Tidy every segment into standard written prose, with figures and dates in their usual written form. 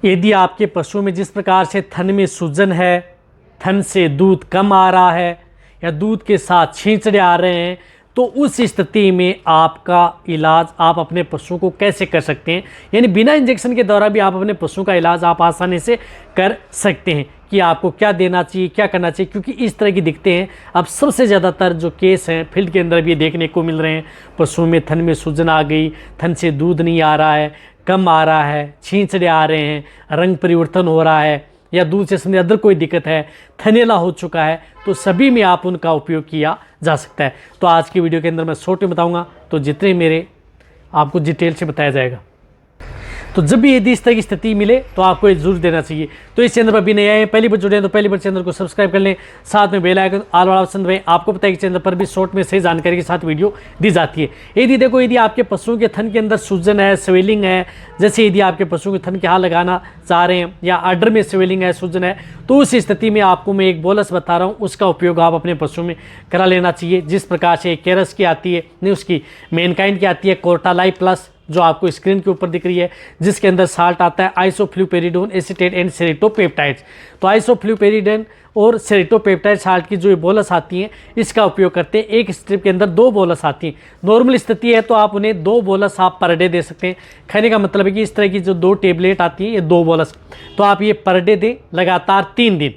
यदि आपके पशु में जिस प्रकार से थन में सूजन है, थन से दूध कम आ रहा है या दूध के साथ छींचड़े आ रहे हैं, तो उस स्थिति में आपका इलाज आप अपने पशु को कैसे कर सकते हैं, यानी बिना इंजेक्शन के द्वारा भी आप अपने पशु का इलाज आप आसानी से कर सकते हैं कि आपको क्या देना चाहिए, क्या करना चाहिए। क्योंकि इस तरह की दिखते हैं अब सबसे ज़्यादातर जो केस हैं फील्ड के अंदर भी देखने को मिल रहे हैं। पशु में थन में सूजन आ गई, थन से दूध नहीं आ रहा है, कम आ रहा है, छींचड़े आ रहे हैं, रंग परिवर्तन हो रहा है या दूध से संबंधित अदर कोई दिक्कत है, थनेला हो चुका है, तो सभी में आप उनका उपयोग किया जा सकता है। तो आज की वीडियो के अंदर मैं शॉर्ट में बताऊंगा, तो जितने मेरे आपको डिटेल से बताया जाएगा। तो जब भी यदि इस तरह की स्थिति मिले तो आपको ये जरूर देना चाहिए। तो इस चैनल पर भी नए आए, पहली बार जुड़े हैं तो पहली बार चैनल को सब्सक्राइब कर लें, साथ में बेल आइकन ऑल वाला ऑप्शन दबाएं। आपको पता है कि चैनल पर भी शॉर्ट में सही जानकारी के साथ वीडियो दी जाती है। यदि आपके पशुओं के थन के अंदर सूजन है, स्वेलिंग है, जैसे यदि आपके पशु के थन के हाथ लगाना चाह रहे हैं या आर्डर में स्वेलिंग है, सूजन है, तो उस स्थिति में आपको मैं एक बोलस बता रहा हूँ, उसका उपयोग आप अपने पशु में करा लेना चाहिए। जिस प्रकार से केरस की आती है, नहीं उसकी मेनकाइंड की आती है कोर्टालाई प्लस, जो आपको स्क्रीन के ऊपर दिख रही है, जिसके अंदर साल्ट आता है आइसोफ्लूपेरिडोन एसीटेट एंड सेरिटोपेप्टाइड्स। तो आइसोफ्लूपेरिडोन और सेरिटोपेप्टाइड साल्ट की जो ये बोलस आती हैं, इसका उपयोग करते हैं। एक स्ट्रिप के अंदर 2 बोलस आती हैं। नॉर्मल स्थिति है तो आप उन्हें 2 बोलस आप पर डे दे सकते हैं। कहने का मतलब है कि इस तरह की जो 2 टेबलेट आती हैं, ये 2 बोलस, तो आप ये पर डे दें लगातार 3 दिन।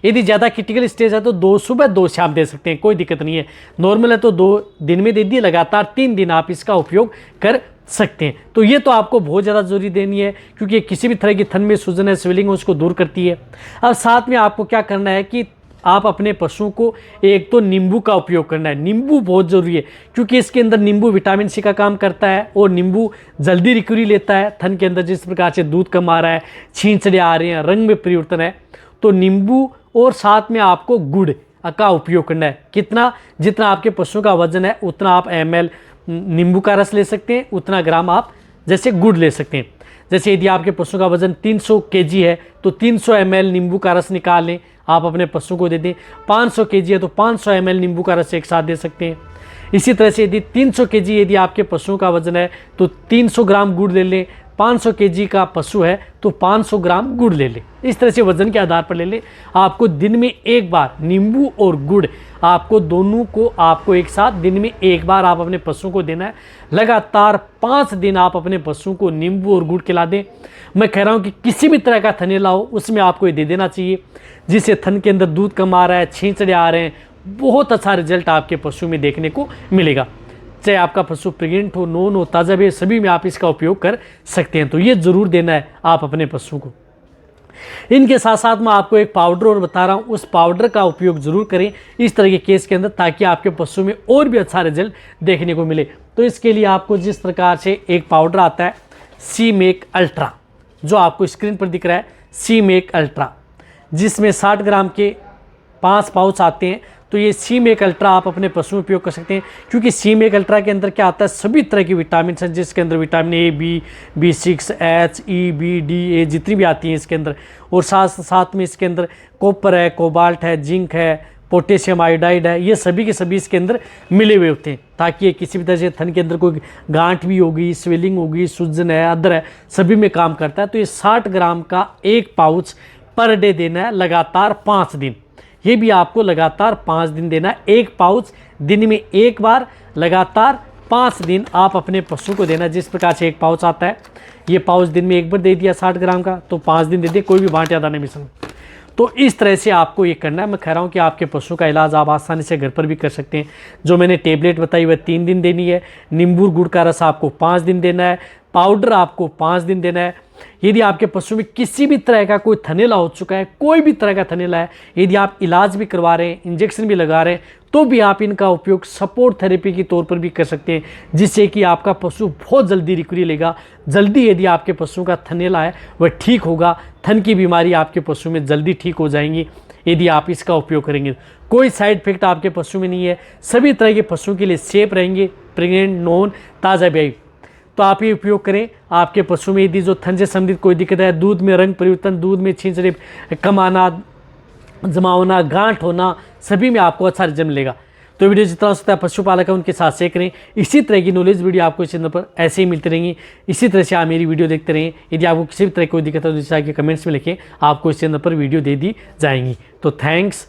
यदि ज़्यादा क्रिटिकल स्टेज है तो 2 सुबह 2 शाम दे सकते हैं, कोई दिक्कत नहीं है। नॉर्मल है तो 2 दिन में दे दिए, लगातार 3 दिन आप इसका उपयोग कर सकते हैं। तो ये तो आपको बहुत ज़्यादा जरूरी देनी है, क्योंकि किसी भी तरह की थन में सूजन है, स्वेलिंग है, उसको दूर करती है। अब साथ में आपको क्या करना है कि आप अपने पशु को एक तो नींबू का उपयोग करना है। नींबू बहुत ज़रूरी है, क्योंकि इसके अंदर नींबू विटामिन सी का काम करता है और नींबू जल्दी रिकवरी लेता है। थन के अंदर जिस प्रकार से दूध कम आ रहा है, छींचड़े आ रहे हैं, रंग में परिवर्तन है, तो नींबू और साथ में आपको गुड़ का उपयोग करना है। कितना, जितना आपके पशु का वजन है उतना आप ml नींबू का रस ले सकते हैं, उतना ग्राम आप जैसे गुड़ ले सकते हैं। जैसे यदि आपके पशु का वजन 300 kg है तो 300 ml नींबू का रस निकाल लें, आप अपने पशु को दे दें। 500 kg है तो 500 ml नींबू का रस एक साथ दे सकते हैं। इसी तरह से यदि 300 kg यदि आपके पशु का वजन है तो 300 ग्राम गुड़ ले लें। 500 kg का पशु है तो 500 ग्राम गुड़ ले लें। इस तरह से वजन के आधार पर ले लें। आपको दिन में एक बार नींबू और गुड़, आपको दोनों को आपको एक साथ दिन में एक बार आप अपने पशु को देना है। लगातार 5 दिन आप अपने पशु को नींबू और गुड़ खिला दें। मैं कह रहा हूँ कि किसी भी तरह का थनेला हो उसमें आपको ये दे देना चाहिए, जिससे थन के अंदर दूध कम आ रहा है, छींचड़े आ रहे हैं, बहुत अच्छा रिजल्ट आपके पशु में देखने को मिलेगा। चाहे आपका पशु प्रेग्नेंट हो, नॉन हो, ताज़ा भी, सभी में आप इसका उपयोग कर सकते हैं। तो ये ज़रूर देना है आप अपने पशु को। इनके साथ साथ मैं आपको एक पाउडर और बता रहा हूँ, उस पाउडर का उपयोग जरूर करें इस तरह के केस के अंदर, ताकि आपके पशु में और भी अच्छा रिजल्ट देखने को मिले। तो इसके लिए आपको जिस प्रकार से एक पाउडर आता है सी मेक अल्ट्रा, जो आपको स्क्रीन पर दिख रहा है, सी मेक अल्ट्रा, जिसमें 60 ग्राम के 5 पाउच आते हैं। तो ये सी मेक अल्ट्रा आप अपने पशु में उपयोग कर सकते हैं, क्योंकि सी मेक अल्ट्रा के अंदर क्या आता है, सभी तरह की विटामिन हैं, जिसके अंदर vitamin A, B, B6, H, E, B, D, A जितनी भी आती हैं इसके अंदर, और साथ में इसके अंदर कॉपर है, कोबाल्ट है, जिंक है, पोटेशियम आयोडाइड है, ये सभी के सभी इसके अंदर मिले हुए होते हैं, ताकि ये किसी भी तरह से थन के अंदर कोई गांठ भी होगी, स्वेलिंग होगी, सूजन है, अदर है, सभी में काम करता है। तो ये 60 ग्राम का एक पाउच पर डे देना है लगातार 5 दिन। ये भी आपको लगातार 5 दिन देना है। एक पाउच दिन में एक बार लगातार 5 दिन आप अपने पशु को देना। जिस प्रकार से एक पाउच आता है, ये पाउच दिन में एक बार दे दिया 60 ग्राम का, तो 5 दिन दे दिए, कोई भी बांट दाना मिश्रण। तो इस तरह से आपको ये करना है। मैं कह रहा हूँ कि आपके पशु का इलाज आप आसानी से घर पर भी कर सकते हैं। जो मैंने टेबलेट बताई वह 3 दिन देनी है, नींबू गुड़ का रस आपको 5 दिन देना है, पाउडर आपको 5 दिन देना है। यदि आपके पशु में किसी भी तरह का कोई थनेला हो चुका है, कोई भी तरह का थनेला है, यदि आप इलाज भी करवा रहे हैं, इंजेक्शन भी लगा रहे हैं, तो भी आप इनका उपयोग सपोर्ट थेरेपी के तौर पर भी कर सकते हैं, जिससे कि आपका पशु बहुत जल्दी रिकवरी लेगा। जल्दी यदि आपके पशु का थनेला है वह ठीक होगा, थन की बीमारी आपके पशु में जल्दी ठीक हो जाएंगी यदि आप इसका उपयोग करेंगे। कोई साइड इफेक्ट आपके पशु में नहीं है, सभी तरह के पशुओं के लिए सेफ रहेंगे, प्रेग्नेंट, नॉन, ताज़ा ब्याई। तो आप ये उपयोग करें। आपके पशु में यदि जो थन से संबंधित कोई दिक्कत है, दूध में रंग परिवर्तन, दूध में छींचड़े कम आना, जमा होना, गांठ होना, सभी में आपको अच्छा रिजल्ट मिलेगा। तो वीडियो जितना हो सकता है पशुपालक है उनके साथ शेयर करें। इसी तरह की नॉलेज वीडियो आपको इस चैनल पर ऐसे ही मिलती रहेंगी। इसी तरह से आप मेरी वीडियो देखते रहें। यदि आपको किसी भी तरह कोई दिक्कत हो तो नीचे आके कमेंट्स में लिखें, आपको इस चैनल पर वीडियो दे दी जाएंगी। तो थैंक्स।